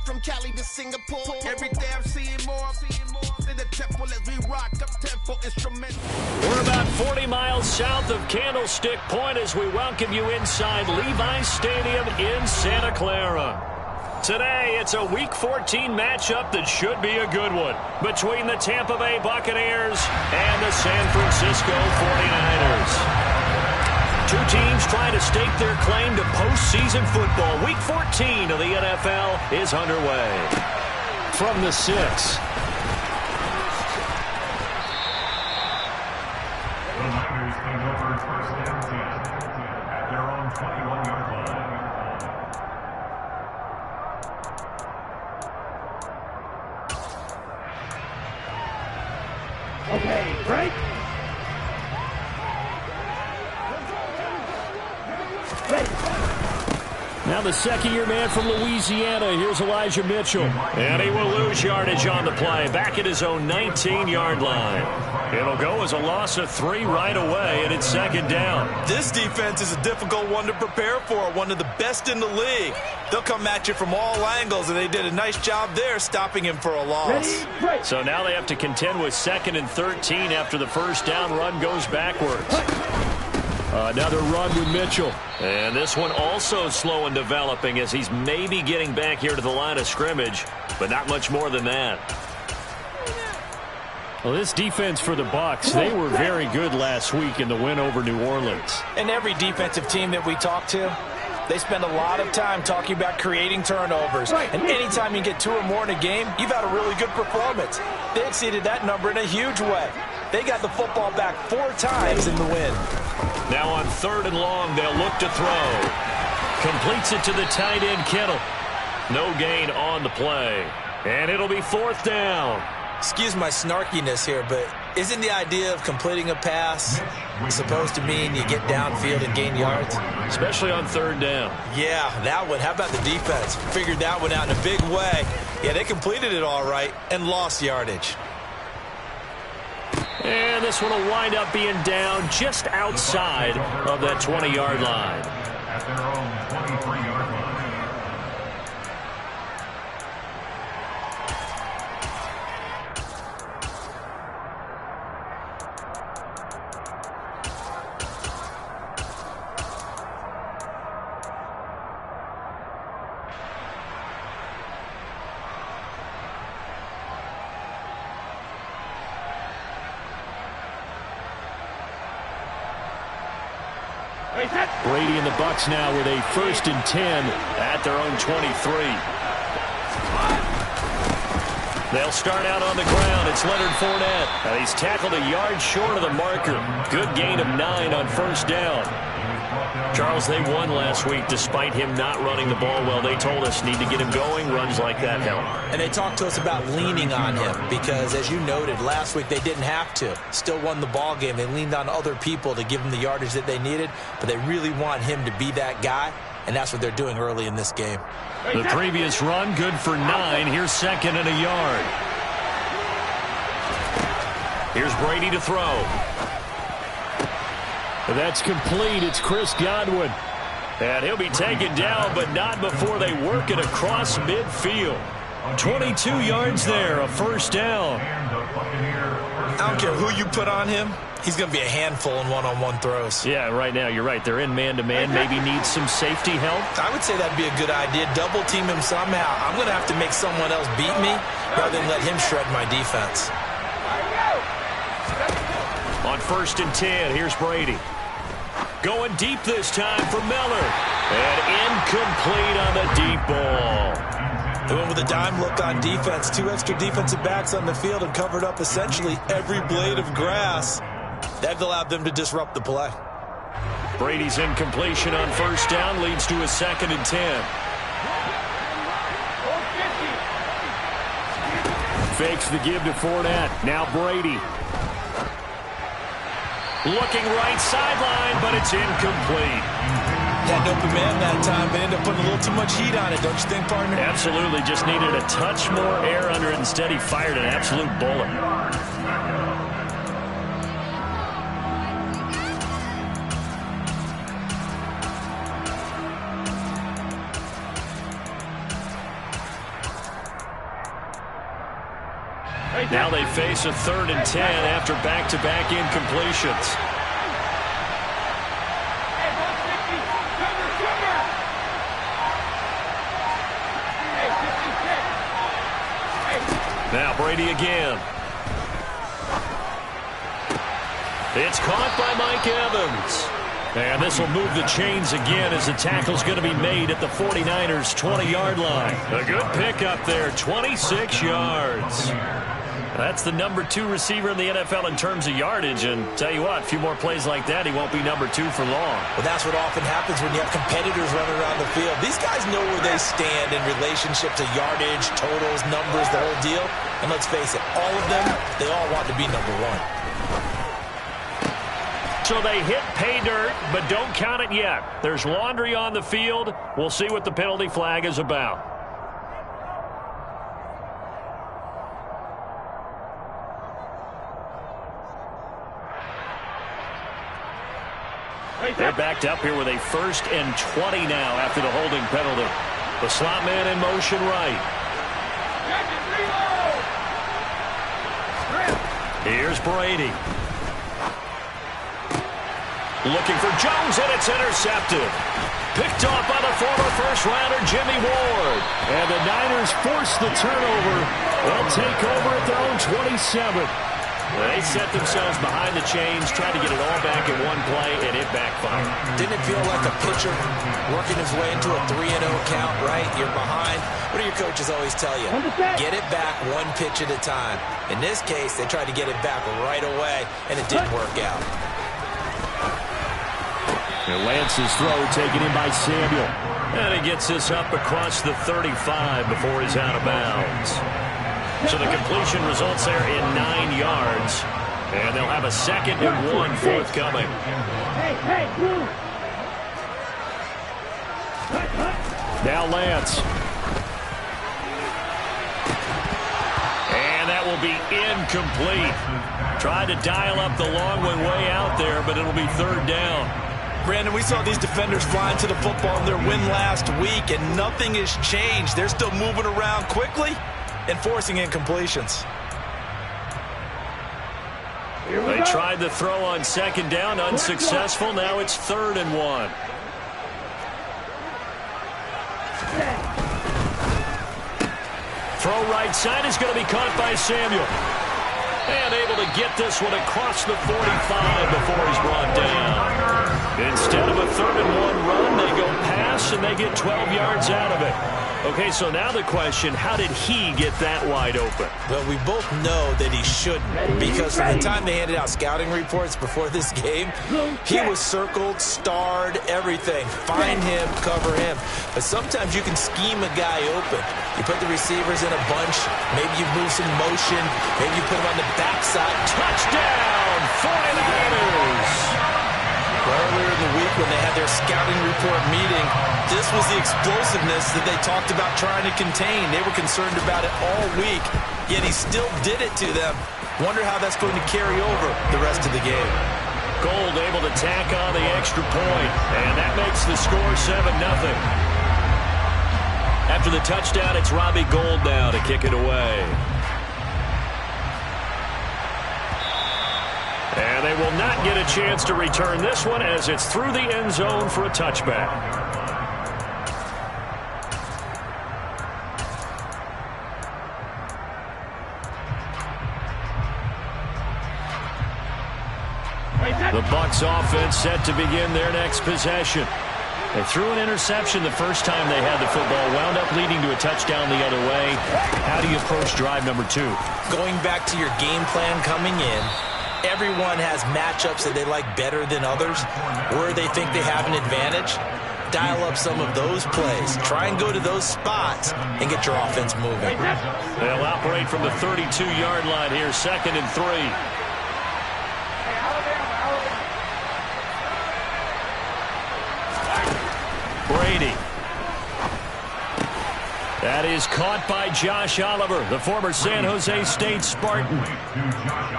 from Cali to Singapore. Every day I'm seeing more in the temple as we rock up tempo instrumental. We're about 40 miles south of Candlestick Point as we welcome you inside Levi's Stadium in Santa Clara. Today, it's a Week 14 matchup that should be a good one between the Tampa Bay Buccaneers and the San Francisco 49ers. Two teams trying to stake their claim to postseason football. Week 14 of the NFL is underway. From the 6. The Niners take over first and 10 at their own 21-yard line. Okay, break. Now the second-year man from Louisiana. Here's Elijah Mitchell. And he will lose yardage on the play. Back at his own 19-yard line. It'll go as a loss of 3 right away, and it's second down. This defense is a difficult one to prepare for. One of the best in the league. They'll come at you from all angles, and they did a nice job there stopping him for a loss. So now they have to contend with 2nd and 13 after the first down run goes backwards. Another run with Mitchell. And this one also slow in developing as he's maybe getting back here to the line of scrimmage, but not much more than that. Well, this defense for the Bucs, they were very good last week in the win over New Orleans. And every defensive team that we talk to, they spend a lot of time talking about creating turnovers. And anytime you get 2 or more in a game, you've had a really good performance. They exceeded that number in a huge way. They got the football back 4 times in the win. Now on 3rd and long, they'll look to throw. Completes it to the tight end, Kittle. No gain on the play. And it'll be 4th down. Excuse my snarkiness here, but isn't the idea of completing a pass supposed to mean you get downfield and gain yards? Especially on 3rd down. Yeah, that one. How about the defense? Figured that one out in a big way. Yeah, they completed it all right and lost yardage. And this one will wind up being down just outside of that 20-yard line. At their own 23-yard line. Brady and the Bucs now with a 1st and 10 at their own 23. They'll start out on the ground. It's Leonard Fournette. And he's tackled a yard short of the marker. Good gain of 9 on 1st down. Charles, they won last week despite him not running the ball well. They told us need to get him going. Runs like that help. And they talked to us about leaning on him because, as you noted, last week they didn't have to. Still won the ball game. They leaned on other people to give them the yardage that they needed, but they really want him to be that guy, and that's what they're doing early in this game. The previous run, good for 9. Here's 2nd and a yard. Here's Brady to throw. That's complete. It's Chris Godwin. And he'll be taken down, but not before they work it across midfield. 22 yards there, a 1st down. I don't care who you put on him. He's going to be a handful in one-on-one throws. Yeah, right now, you're right. They're in man-to-man. Maybe needs some safety help. I would say that'd be a good idea. Double team him somehow. I'm going to have to make someone else beat me rather than let him shred my defense. On 1st and 10, here's Brady. Going deep this time for Miller. And incomplete on the deep ball. They went with a dime look on defense. 2 extra defensive backs on the field and covered up essentially every blade of grass. That allowed them to disrupt the play. Brady's incompletion on 1st down leads to a 2nd and 10. Fakes the give to Fournette. Now Brady. Looking right sideline, but it's incomplete. Had an open man that time, but ended up putting a little too much heat on it, don't you think, partner? Absolutely. Just needed a touch more air under it. Instead, he fired an absolute bullet. Now they face a 3rd and 10 after back-to-back incompletions. Now Brady again. It's caught by Mike Evans. And this will move the chains again as the tackle's going to be made at the 49ers' 20-yard line. A good pickup there, 26 yards. That's the number 2 receiver in the NFL in terms of yardage. And tell you what, a few more plays like that, he won't be number 2 for long. Well, that's what often happens when you have competitors running around the field. These guys know where they stand in relationship to yardage, totals, numbers, the whole deal. And let's face it, all of them, they all want to be number 1. So they hit pay dirt, but don't count it yet. There's laundry on the field. We'll see what the penalty flag is about. They're backed up here with a 1st and 20 now after the holding penalty. The slot man in motion right. Here's Brady. Looking for Jones, and it's intercepted. Picked off by the former first-rounder Jimmy Ward. And the Niners force the turnover. They'll take over at their own 27. They set themselves behind the chains, tried to get it all back in one play, and it backfired. Didn't it feel like a pitcher working his way into a 3-0 count, right? You're behind. What do your coaches always tell you? Get it back one pitch at a time. In this case, they tried to get it back right away, and it didn't work out. And Lance's throw taken in by Samuel. And he gets this up across the 35 before he's out of bounds. So the completion results there in 9 yards. And they'll have a 2nd and 1 forthcoming. Now Lance. And that will be incomplete. Tried to dial up the long one way out there, but it'll be 3rd down. Brandon, we saw these defenders flying to the football in their win last week, and nothing has changed. They're still moving around quickly and forcing incompletions. They tried the throw on 2nd down, unsuccessful. Now it's 3rd and 1. Throw right side is going to be caught by Samuel. And able to get this one across the 45 before he's brought down. Instead of a 3rd and 1 run, they go pass, and they get 12 yards out of it. Okay, so now the question, how did he get that wide open? Well, we both know that he shouldn't, because from the time they handed out scouting reports before this game, he was circled, starred, everything. Find him, cover him. But sometimes you can scheme a guy open. You put the receivers in a bunch, maybe you move some motion, maybe you put him on the backside. Touchdown, 49ers! Earlier in the week when they had their scouting report meeting, this was the explosiveness that they talked about trying to contain. They were concerned about it all week, yet he still did it to them. Wonder how that's going to carry over the rest of the game. Gold able to tack on the extra point, and that makes the score 7-0. After the touchdown, it's Robbie Gould now to kick it away. And they will not get a chance to return this one as it's through the end zone for a touchback. The Bucs offense set to begin their next possession. They threw an interception the first time they had the football, wound up leading to a touchdown the other way. How do you approach drive number 2? Going back to your game plan coming in, everyone has matchups that they like better than others, where they think they have an advantage. Dial up some of those plays. Try and go to those spots and get your offense moving. They'll operate from the 32-yard line here, 2nd and 3. Brady. That is caught by Josh Oliver, the former San Jose State Spartan.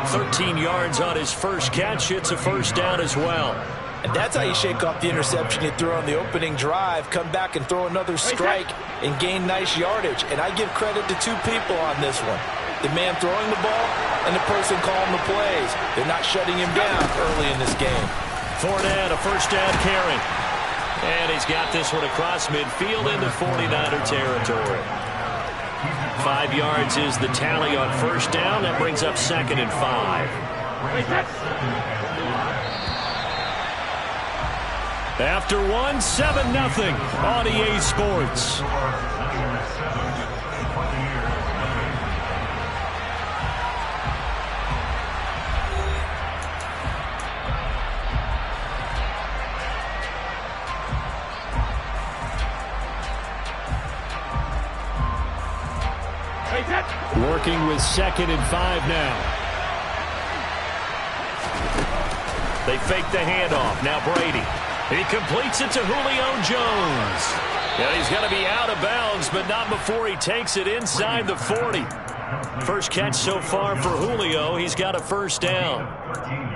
13 yards on his first catch. It's a 1st down as well. And that's how you shake off the interception you threw on the opening drive, come back and throw another strike and gain nice yardage. And I give credit to 2 people on this one. the man throwing the ball and the person calling the plays. They're not shutting him down early in this game. Fournette, a first down carry. And he's got this one across midfield into 49er territory. 5 yards is the tally on first down. That brings up 2nd and 5. After 1, 7-0 on EA Sports. Working with 2nd and 5 now. They fake the handoff. Now Brady. He completes it to Julio Jones. Yeah, he's going to be out of bounds, but not before he takes it inside the 40. First catch so far for Julio. He's got a first down.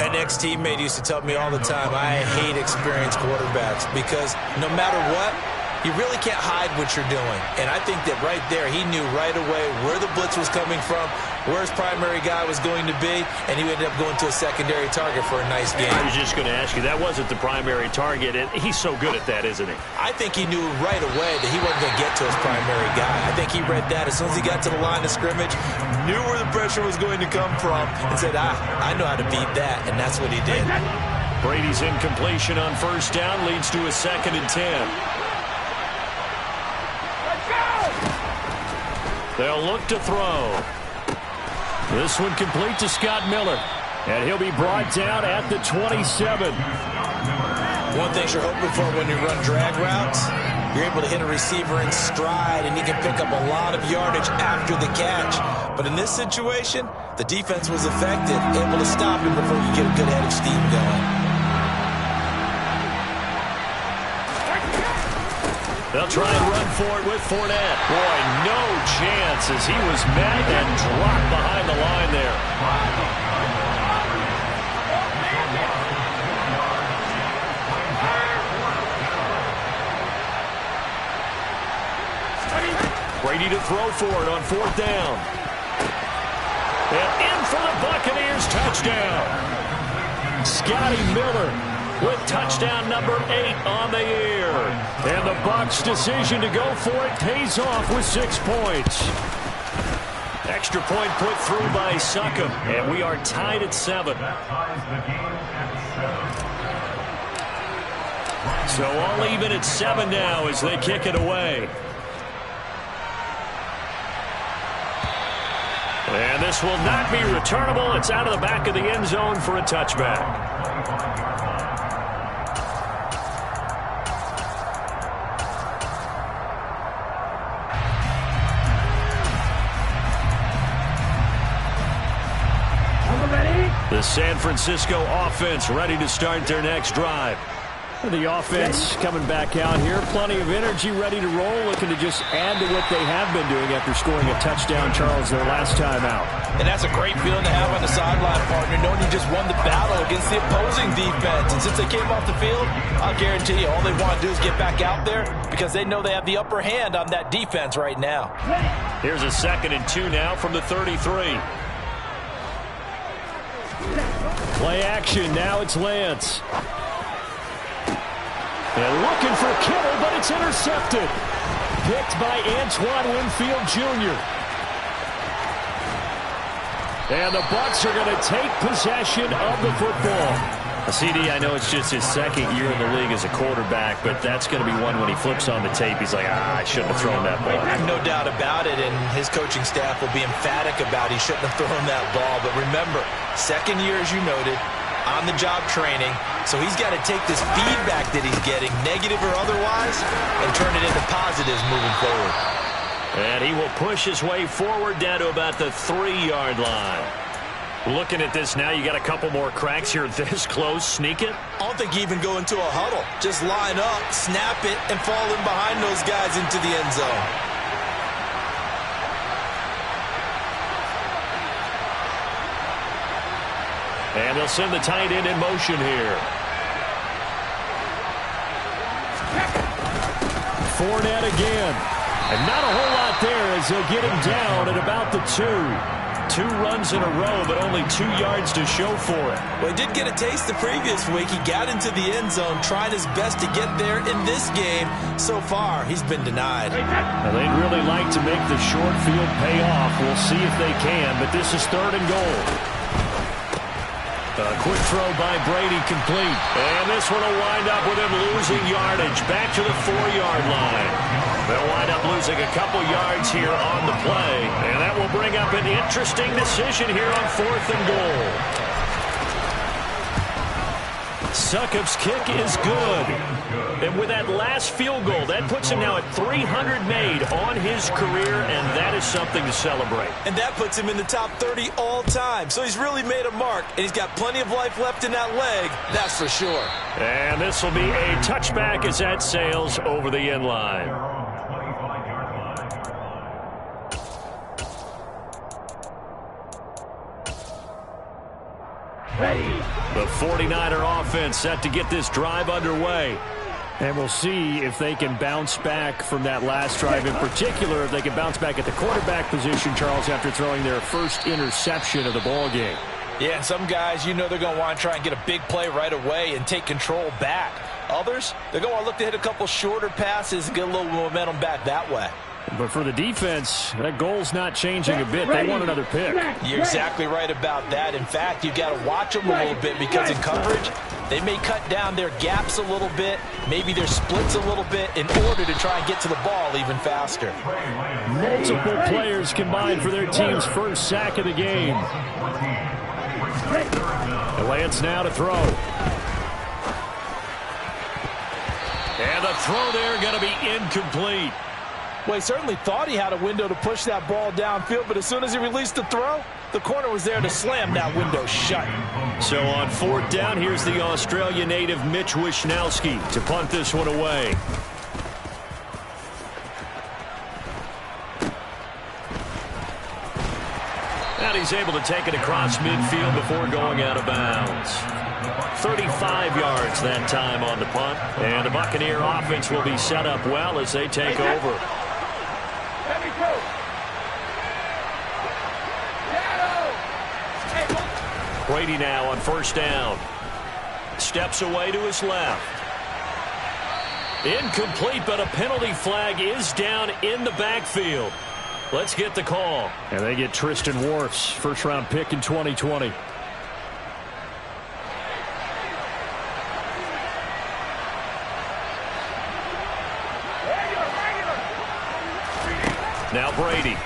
An ex-teammate used to tell me all the time, I hate experienced quarterbacks because no matter what, you really can't hide what you're doing. And I think that right there, he knew right away where the blitz was coming from, where his primary guy was going to be, and he ended up going to a secondary target for a nice game. I was just going to ask you, that wasn't the primary target, and he's so good at that, isn't he? I think he knew right away that he wasn't going to get to his primary guy. I think he read that as soon as he got to the line of scrimmage, knew where the pressure was going to come from, and said, I know how to beat that, and that's what he did. Brady's incompletion on first down leads to a 2nd and 10. They'll look to throw. This one complete to Scott Miller. And he'll be brought down at the 27. One thing you're hoping for when you run drag routes, you're able to hit a receiver in stride, and he can pick up a lot of yardage after the catch. But in this situation, the defense was effective, able to stop him before you get a good head of steam going. They'll try and run for it with Fournette. Boy, no chance as he was met and dropped behind the line there. Brady to throw for it on 4th down. And in for the Buccaneers touchdown. Scotty Miller with touchdown number 8 on the year. And the Bucs' decision to go for it pays off with 6 points. Extra point put through by Succop, and we are tied at 7. So all even at 7 now as they kick it away. And this will not be returnable. It's out of the back of the end zone for a touchback. The San Francisco offense ready to start their next drive. The offense coming back out here. Plenty of energy, ready to roll, looking to just add to what they have been doing after scoring a touchdown, Charles, their last time out. And that's a great feeling to have on the sideline, partner, knowing you just won the battle against the opposing defense. And since they came off the field, I'll guarantee you all they want to do is get back out there because they know they have the upper hand on that defense right now. Here's a 2nd and 2 now from the 33. Play action. Now it's Lance. And looking for Kittle, but it's intercepted. Picked by Antoine Winfield Jr. And the Bucs are going to take possession of the football. CD, I know it's just his 2nd year in the league as a quarterback, but that's going to be one when he flips on the tape. He's like, I shouldn't have thrown that ball. No doubt about it, and his coaching staff will be emphatic about he shouldn't have thrown that ball. But remember, 2nd year, as you noted, on-the-job training, so he's got to take this feedback that he's getting, negative or otherwise, and turn it into positives moving forward. And he will push his way forward down to about the 3-yard line. Looking at this now, you got a couple more cracks here this close. Sneak it. I don't think you even go into a huddle. Just line up, snap it, and fall in behind those guys into the end zone. And they'll send the tight end in motion here. Fournette again. And not a whole lot there as they'll get him down at about the 2. 2 runs in a row, but only 2 yards to show for it. Well, he did get a taste the previous week. He got into the end zone, trying his best to get there in this game. So far, he's been denied. Now, they'd really like to make the short field pay off. We'll see if they can, but this is 3rd and goal. A quick throw by Brady, complete. And this one will wind up with him losing yardage back to the 4-yard line. They'll wind up losing a couple yards here on the play. And that will bring up an interesting decision here on 4th and goal. Succop's kick is good. And with that last field goal, that puts him now at 300 made on his career, and that is something to celebrate. And that puts him in the top 30 all time. So he's really made a mark, and he's got plenty of life left in that leg, that's for sure. And this will be a touchback as that sails over the end line. The 49er offense set to get this drive underway. And we'll see if they can bounce back from that last drive. In particular, if they can bounce back at the quarterback position, Charles, after throwing their first interception of the ballgame. Yeah, and some guys, you know they're going to want to try and get a big play right away and take control back. Others, they're going to look to hit a couple shorter passes and get a little momentum back that way. But for the defense, that goal's not changing a bit. They want another pick. You're exactly right about that. In fact, you've got to watch them a little bit because in coverage, they may cut down their gaps a little bit, maybe their splits a little bit in order to try and get to the ball even faster. Multiple players combined for their team's first sack of the game. Lance now to throw. And the throw there going to be incomplete. Well, he certainly thought he had a window to push that ball downfield, but as soon as he released the throw, the corner was there to slam that window shut. So on 4th down, here's the Australia native Mitch Wishnowski to punt this one away. And he's able to take it across midfield before going out of bounds. 35 yards that time on the punt. And the Buccaneer offense will be set up well as they take over. Brady now on 1st down. Steps away to his left. Incomplete, but a penalty flag is down in the backfield. Let's get the call. And they get Tristan Wirfs, first-round pick in 2020. Now Brady.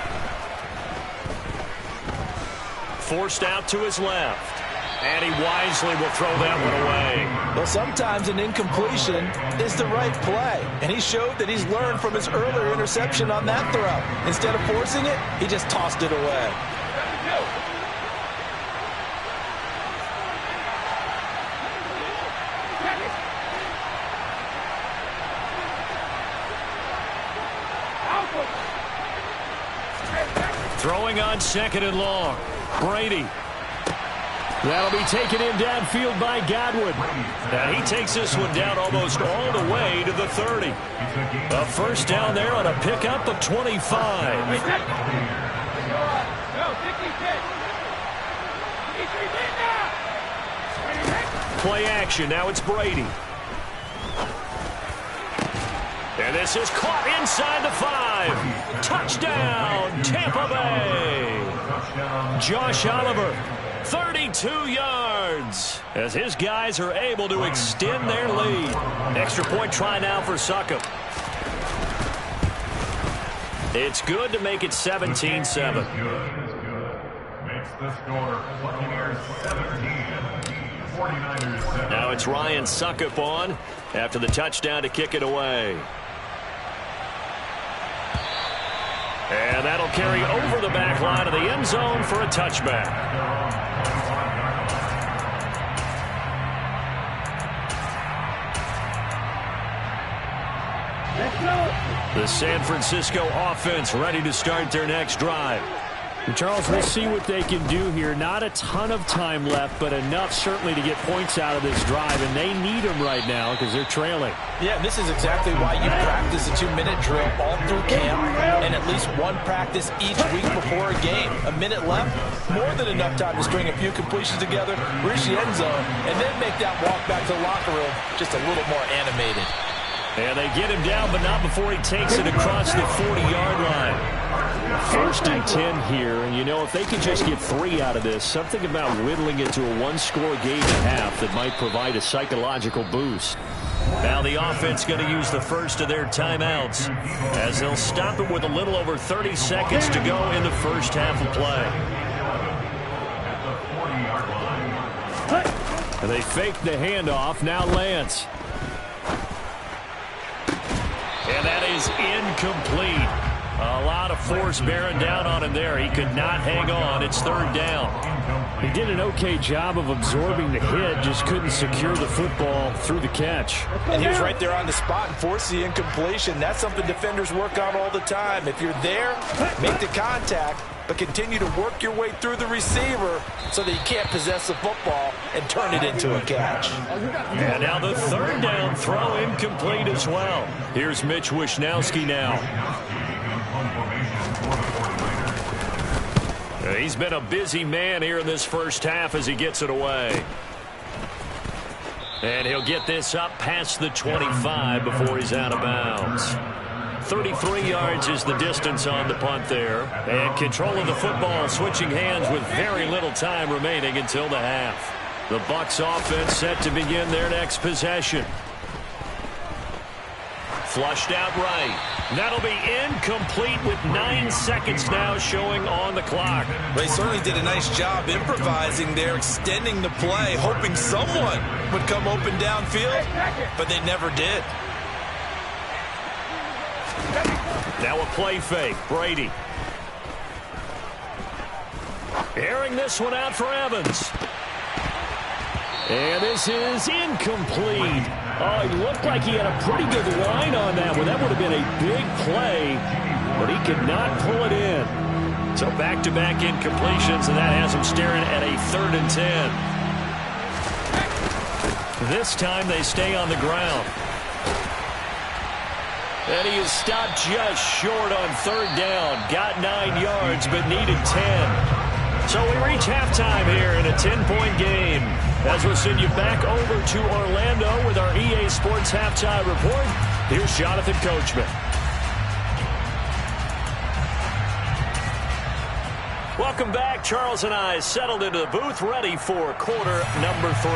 Forced out to his left. And he wisely will throw that one away. Well, sometimes an incompletion is the right play. And he showed that he's learned from his earlier interception on that throw. Instead of forcing it, he just tossed it away. Throwing on 2nd and long. Brady. That'll be taken in downfield by Godwin. And he takes this one down almost all the way to the 30. A first down there on a pickup of 25. Play action. Now it's Brady. And this is caught inside the 5. Touchdown, Tampa Bay. Josh Oliver, 32 yards, as his guys are able to extend their lead. Extra point try now for Succop. It's good to make it 17-7. Makes the score Buccaneers 17. 49ers 7. Now it's Ryan Succop on after the touchdown to kick it away. And that'll carry over the back line of the end zone for a touchback. The San Francisco offense ready to start their next drive. Charles, we'll see what they can do here. Not a ton of time left, but enough certainly to get points out of this drive, and they need them right now because they're trailing. Yeah, this is exactly why you practice a 2-minute drill all through camp and at least one practice each week before a game. A minute left, more than enough time to string a few completions together, reach the end zone, and then make that walk back to the locker room just a little more animated. And they get him down, but not before he takes it across the 40-yard line. First and 10 here, and you know, if they can just get 3 out of this, something about whittling it to a one-score game and a half that might provide a psychological boost. Now the offense going to use the first of their timeouts as they'll stop it with a little over 30 seconds to go in the first half of play. And they fake the handoff. Now Lance. And that is incomplete. A lot of force bearing down on him there. He could not hang on. It's third down. He did an okay job of absorbing the hit, just couldn't secure the football through the catch. And he was right there on the spot and forced the incompletion. That's something defenders work on all the time. If you're there, make the contact, but continue to work your way through the receiver so that you can't possess the football and turn it into a catch. And now the third down throw incomplete as well. Here's Mitch Wishnowski now. He's been a busy man here in this first half as he gets it away. And he'll get this up past the 25 before he's out of bounds. 33 yards is the distance on the punt there. And control of the football, switching hands with very little time remaining until the half. The Bucs offense set to begin their next possession. Flushed out right. That'll be incomplete with 9 seconds now showing on the clock. They certainly did a nice job improvising there, extending the play, hoping someone would come open downfield, but they never did. Now a play fake. Brady. Airing this one out for Evans. And this is incomplete. Oh, he looked like he had a pretty good line on that one. That would have been a big play, but he could not pull it in. So back-to-back incompletions, and that has him staring at a 3rd and 10. This time they stay on the ground. And he is stopped just short on 3rd down. Got 9 yards, but needed 10. So we reach halftime here in a 10-point game. As we'll send you back over to Orlando with our EA Sports Halftime Report, here's Jonathan Coachman. Welcome back. Charles and I settled into the booth, ready for quarter number 3.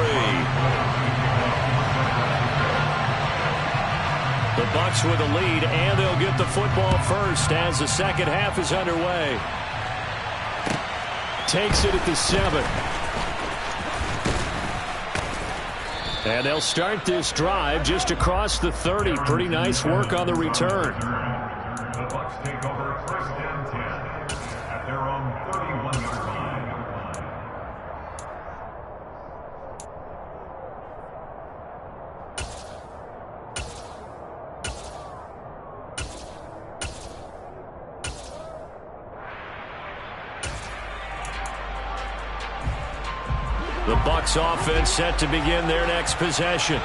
The Bucs with a lead, and they'll get the football first as the second half is underway. Takes it at the 7. And they'll start this drive just across the 30. Pretty nice work on the return. The Bucs take over first and 10 at their own 31-yard line. The Bucs offense set to begin their next possession.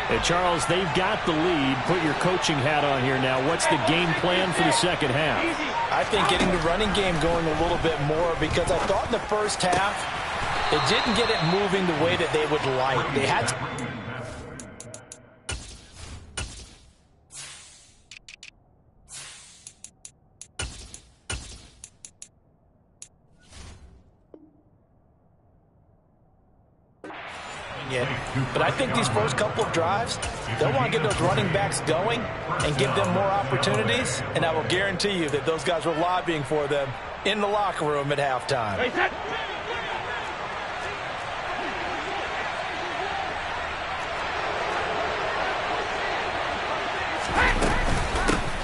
And Charles, they've got the lead. Put your coaching hat on here now. What's the game plan for the second half? I think getting the running game going a little bit more, because I thought in the first half they didn't get it moving the way that they would like. They had to. But I think these first couple of drives, they'll want to get those running backs going and give them more opportunities, and I will guarantee you that those guys were lobbying for them in the locker room at halftime.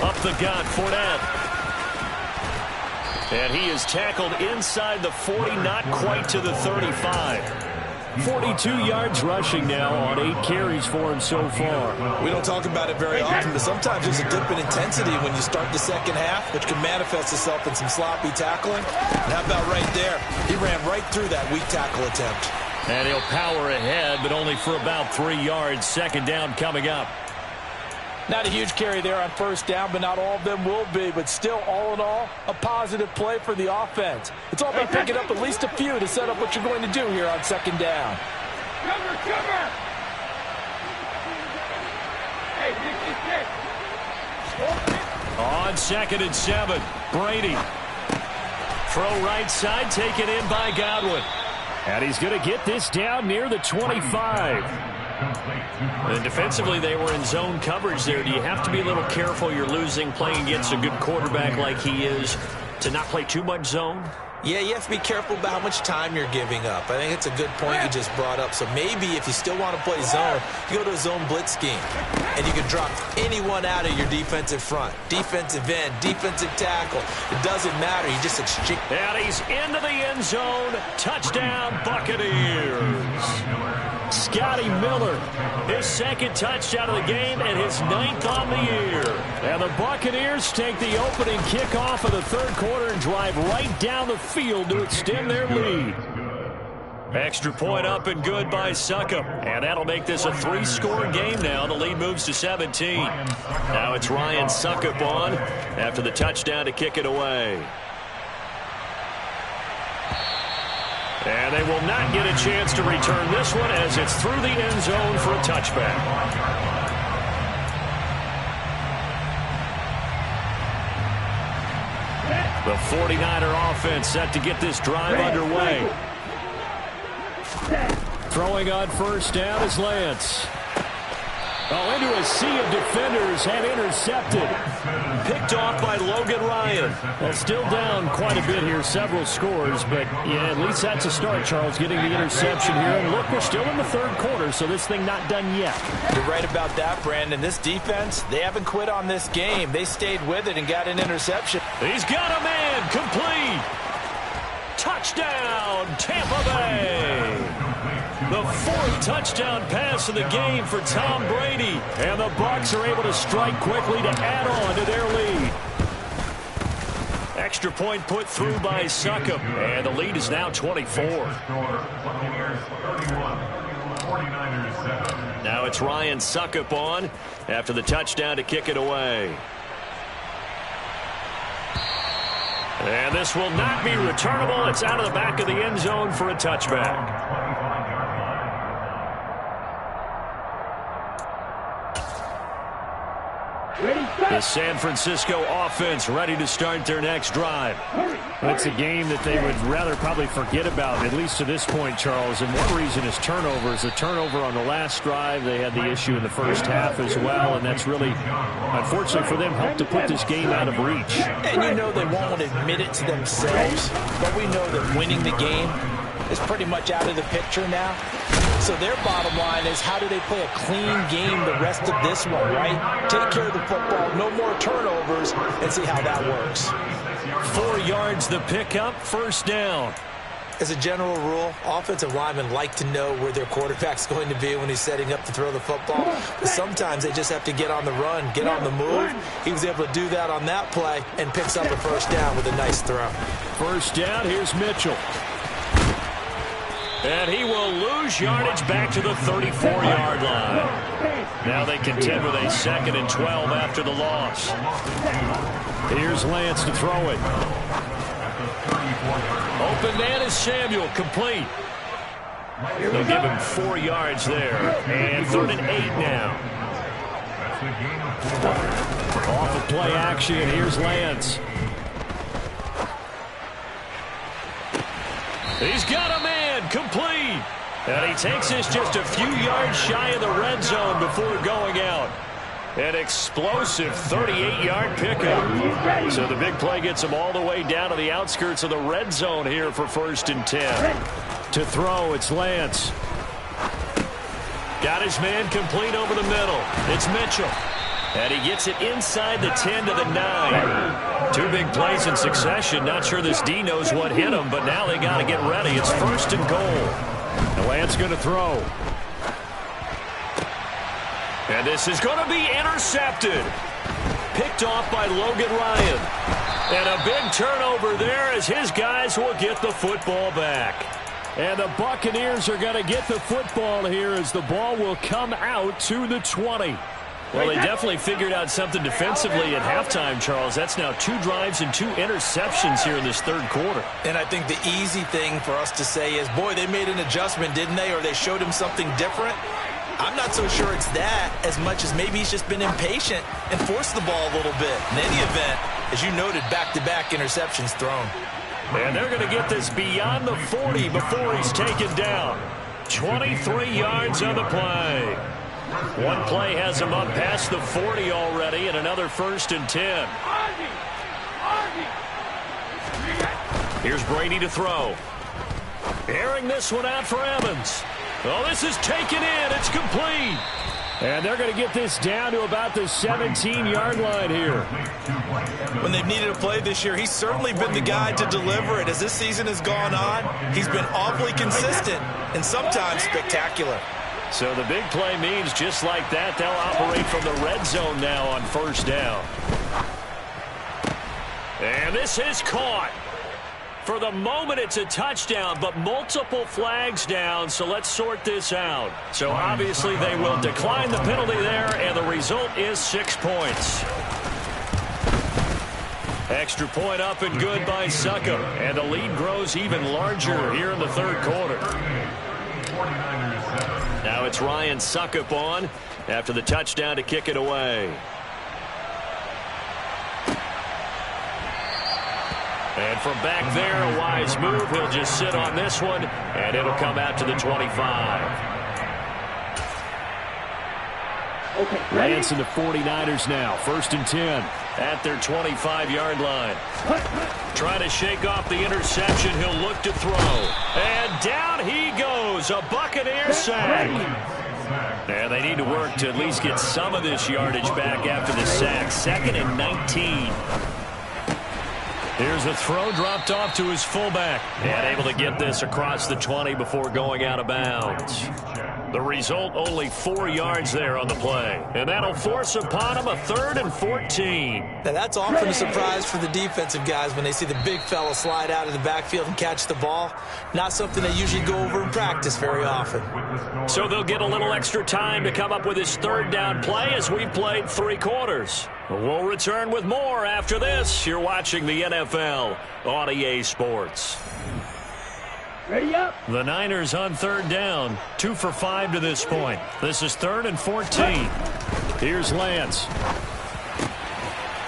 Up the gut, Fournette. And he is tackled inside the 40, not quite to the 35. 42 yards rushing now on 8 carries for him so far. We don't talk about it very often, but sometimes there's a dip in intensity when you start the second half, which can manifest itself in some sloppy tackling. And how about right there? He ran right through that weak tackle attempt. And he'll power ahead, but only for about 3 yards. Second down coming up. Not a huge carry there on first down, but not all of them will be. But still, all in all, a positive play for the offense. It's all about picking up at least a few to set up what you're going to do here on second down. Cover! On 2nd and 7, Brady. Throw right side, taken in by Godwin. And he's going to get this down near the 25. And defensively, they were in zone coverage there. Do you have to be a little careful? You're losing, playing against a good quarterback like he is, to not play too much zone? Yeah, you have to be careful about how much time you're giving up. I think it's a good point you just brought up. So maybe if you still want to play zone, you go to a zone blitz scheme. And you can drop anyone out of your defensive front. Defensive end, defensive tackle. It doesn't matter. You just exchange. And he's into the end zone. Touchdown, Buccaneers. Scotty Miller, his 2nd touchdown of the game and his 9th on the year. And the Buccaneers take the opening kickoff of the 3rd quarter and drive right down the field to extend their lead. Extra point up and good by Succop. And that'll make this a 3-score game now. The lead moves to 17. Now it's Ryan Succop on after the touchdown to kick it away. And they will not get a chance to return this one as it's through the end zone for a touchback. The 49er offense set to get this drive underway. Throwing on first down is Lance. Oh, into a sea of defenders and intercepted. Picked off by Logan Ryan. Well, still down quite a bit here, several scores, but yeah, at least that's a start, Charles, getting the interception here. And look, we're still in the 3rd quarter, so this thing not done yet. You're right about that, Brandon. This defense, they haven't quit on this game. They stayed with it and got an interception. He's got a man, complete. Touchdown, Tampa Bay. The 4th touchdown pass of the game for Tom Brady. And the Bucs are able to strike quickly to add on to their lead. Extra point put through by Succop. And the lead is now 24. Now it's Ryan Succop on after the touchdown to kick it away. And this will not be returnable. It's out of the back of the end zone for a touchback. The San Francisco offense ready to start their next drive. It's a game that they would rather probably forget about, at least to this point, Charles. And one reason is turnovers. A turnover on the last drive. They had the issue in the first half as well, and that's really, unfortunately for them, helped to put this game out of reach. And you know they won't admit it to themselves, but we know that winning the game is pretty much out of the picture now. So their bottom line is, how do they play a clean game the rest of this one, right? Take care of the football, no more turnovers, and see how that works. 4 yards the pickup, first down. As a general rule, offensive linemen like to know where their quarterback's going to be when he's setting up to throw the football. But sometimes they just have to get on the run, get on the move. He was able to do that on that play and picks up a first down with a nice throw. First down, here's Mitchell. And he will lose yardage back to the 34-yard line. Now they contend with a 2nd and 12 after the loss. Here's Lance to throw it. Open man is Samuel, complete. They'll give him 4 yards there. And 3rd and 8 now. Off of play action, here's Lance. He's got a man, complete. And he takes this just a few yards shy of the red zone before going out. An explosive 38-yard pickup. So the big play gets him all the way down to the outskirts of the red zone here for 1st and 10. To throw, it's Lance. Got his man complete over the middle. It's Mitchell. And he gets it inside the 10 to the 9. 2 big plays in succession. Not sure this D knows what hit him, but now they got to get ready. It's 1st and goal. And Lance going to throw. And this is going to be intercepted. Picked off by Logan Ryan. And a big turnover there as his guys will get the football back. And the Buccaneers are going to get the football here as the ball will come out to the 20. Well, they definitely figured out something defensively at halftime, Charles. That's now 2 drives and 2 interceptions here in this third quarter. And I think the easy thing for us to say is, boy, they made an adjustment, didn't they? Or they showed him something different. I'm not so sure it's that as much as maybe he's just been impatient and forced the ball a little bit. In any event, as you noted, back-to-back interceptions thrown. And they're going to get this beyond the 40 before he's taken down. 23 yards on the play. One play has him up past the 40 already, and another 1st and 10. Here's Brady to throw. Airing this one out for Evans. Oh, this is taken in. It's complete. And they're going to get this down to about the 17-yard line here. When they've needed a play this year, he's certainly been the guy to deliver it. As this season has gone on, he's been awfully consistent and sometimes spectacular. So the big play means just like that, they'll operate from the red zone now on 1st down. And this is caught. For the moment, it's a touchdown, but multiple flags down, so let's sort this out. So obviously they will decline the penalty there, and the result is 6 points. Extra point up and good by Succop, and the lead grows even larger here in the third quarter. Now it's Ryan Succop on after the touchdown to kick it away. And from back there, a wise move. He'll just sit on this one, and it'll come out to the 25. Okay, Lance and the 49ers now. 1st and 10 at their 25-yard line. Trying to shake off the interception. He'll look to throw. And down he goes. A Buccaneer sack. And they need to work to at least get some of this yardage back after the sack. 2nd and 19. Here's a throw dropped off to his fullback. And able to get this across the 20 before going out of bounds. The result, only 4 yards there on the play. And that'll force upon him a 3rd and 14. Now that's often a surprise for the defensive guys when they see the big fella slide out of the backfield and catch the ball. Not something they usually go over in practice very often. So they'll get a little extra time to come up with his 3rd down play as we've played 3 quarters. We'll return with more after this. You're watching the NFL on EA Sports. ready up. The Niners on 3rd down. 2 for 5 to this point. This is 3rd and 14. Here's Lance.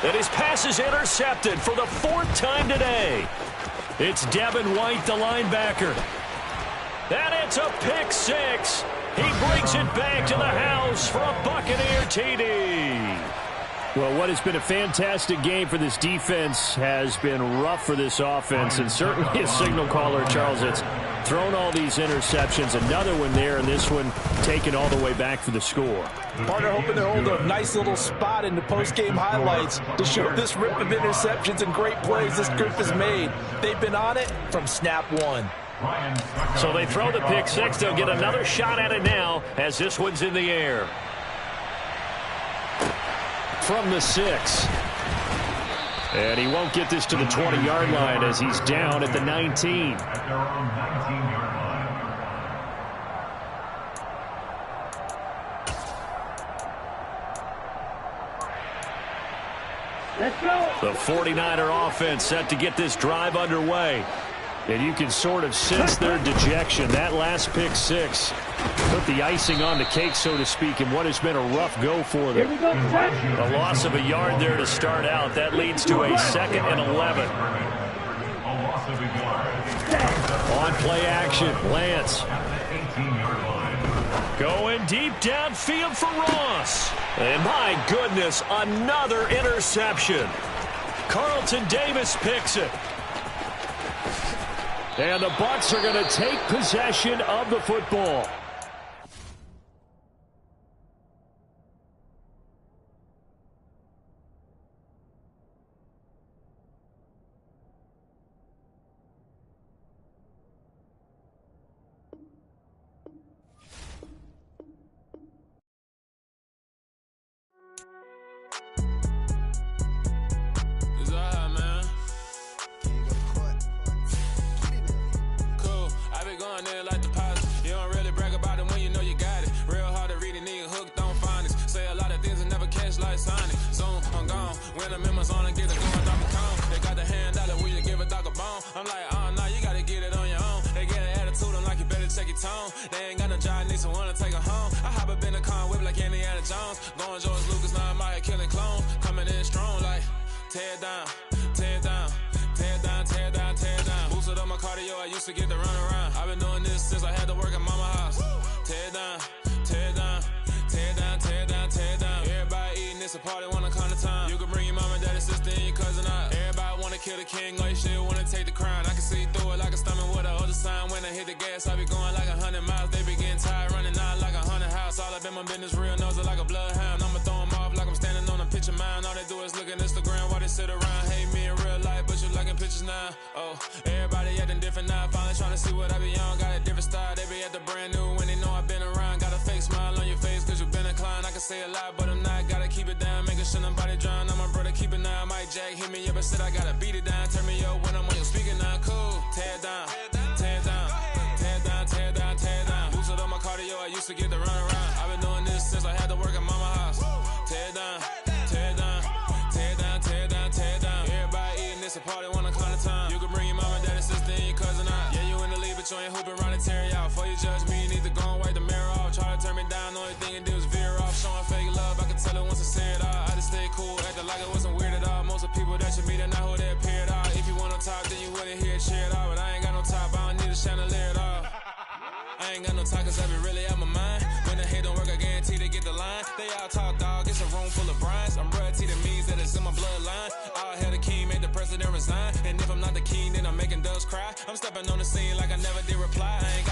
And his pass is intercepted for the 4th time today. It's Devin White, the linebacker. And it's a pick 6. He brings it back to the house for a Buccaneer TD. Well, what has been a fantastic game for this defense has been rough for this offense, and certainly a signal caller, Charles, that's thrown all these interceptions. Another one there, and this one taken all the way back for the score. Partner hoping to hold a nice little spot in the post-game highlights to show this rip of interceptions and great plays this group has made. They've been on it from snap 1. So they throw the pick 6. They'll get another shot at it now as this one's in the air. From the 6. And he won't get this to the 20-yard line as he's down at the 19. At their own 19-yard line. Let's go. The 49er offense set to get this drive underway. And you can sort of sense their dejection. That last pick 6 put the icing on the cake, so to speak, in what has been a rough go for Here them. we go, set. A loss of a yard there to start out. That leads to a 2nd and 11. A loss of a yard. On play action, Lance. At the 18-yard line. Going deep downfield for Ross. And my goodness, another interception. Carlton Davis picks it. And the Bucs are going to take possession of the football. When I'm in my zone and get it going, drop a cone. They got the hand out, will you give a dog a bone? I'm like, oh, no, you gotta get it on your own. They get an attitude, I'm like, you better check your tone. They ain't got no job, need someone to take her home. I hop up in the car, whip like Indiana Jones. Going George Lucas, now I'm out here killing clones. Coming in strong, like, tear down, tear down. Tear down, tear down, tear down. Boosted up my cardio, I used to get to run around. I've been doing this since I had to work at mama house. Tear down, tear down, tear down, tear down, tear down. Everybody eating, it's a party, wanna come to time. You can bring your mama, daddy, sister, and your cousin out. Everybody wanna kill the king, or you shit wanna take the crown. I can see through it like a stomach with a other sign. When I hit the gas, I be going like 100 miles. They be getting tired, running out like 100 house. All up in my business, real nose like a bloodhound. I'ma throw them off like I'm standing on a picture mound. All they do is look at Instagram while they sit around. Hate me in real life, but you liking pictures now. Oh, everybody acting different now. Finally trying to see what I be on. Got a different style, they be at the brand new when they know I've been around. Got a fake smile on your face cause you been inclined. I can say a lot, but I'm not. Gotta keep it down, making sure nobody drown. I'm my brother, keep it now. Mike Jack hit me up and said I gotta beat it down. Turn me up when I'm on your speaker now. Cool, tear down, tear down, tear down, tear down, tear down. Boosted up my cardio, I used to get to run around. I've been doing this since I had to work at mama house. Tear down, tear down, tear down, tear down, tear down. Everybody eating, it's a party, wanna climb the time. You can bring your mama, daddy, sister, and your cousin out. Yeah, you in the lead, but you ain't hooping around and tear you out. Before you judge me, you need to go and wipe the mirror off. Try to turn me down, the only thing you do is veer off. Showing fake love, I can tell it once I say it all. I just stay cool, acting like it wasn't weird at all. Most of the people that you meet are not who they appear at all. If you wanna talk, then you wouldn't hear it cheer at all. But I ain't got no top, I don't need a chandelier at all. I ain't got no talk, cause I be really out my mind. When the hate don't work, I guarantee they get the line. They all talk, dog, it's a room full of brinds. I'm royalty, that means that it's in my bloodline. All hell the king, made the president resign. And if I'm not the king, then I'm making doves cry. I'm stepping on the scene like I never did reply. I ain't